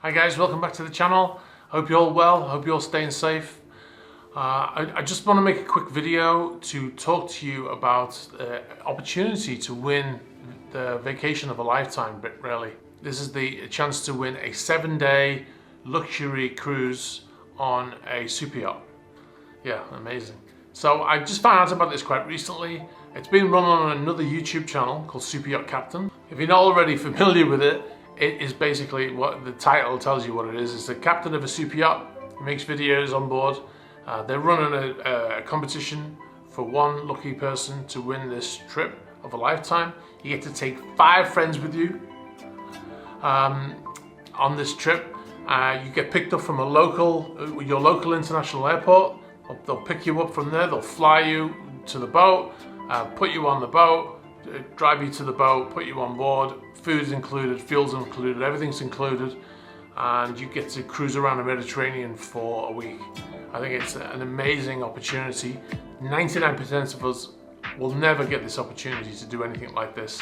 Hi guys, welcome back to the channel. Hope you're all well, hope you're all staying safe. I just want to make a quick video to talk to you about the opportunity to win the vacation of a lifetime, but really. This is the chance to win a 7-day luxury cruise on a super yacht. Yeah, amazing. So I just found out about this quite recently. It's been run on another YouTube channel called Super Yacht Captain. If you're not already familiar with it, it is basically what the title tells you what it is. It's the captain of a super yacht. He makes videos on board. They're running a competition for one lucky person to win this trip of a lifetime. You get to take 5 friends with you on this trip. You get picked up from your local international airport. They'll pick you up from there. They'll fly you to the boat, put you on the boat, drive you to the boat, put you on board. Food's included, fuel's included, everything's included, and you get to cruise around the Mediterranean for a week. I think it's an amazing opportunity. 99% of us will never get this opportunity to do anything like this,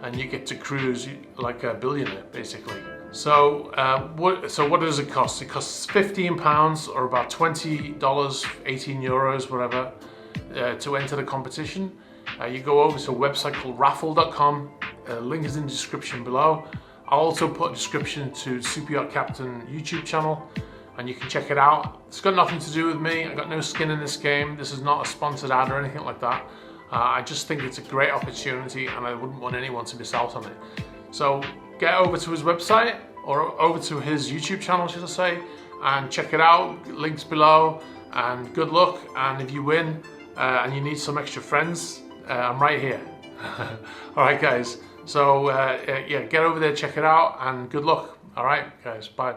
and you get to cruise like a billionaire, basically. So, what does it cost? It costs £15 or about $20, 18 euros, whatever, to enter the competition. You go over to a website called raffle.com. Link is in the description below. I'll also put a description to Super Yacht Captain YouTube channel, and you can check it out. It's got nothing to do with me. I've got no skin in this game. This is not a sponsored ad or anything like that. I just think it's a great opportunity, and I wouldn't want anyone to miss out on it. So get over to his website, or over to his YouTube channel, should I say, and check it out. Links below, and good luck. And if you win and you need some extra friends, I'm right here. All right, guys. So yeah, get over there, check it out, and good luck. All right, guys. Bye.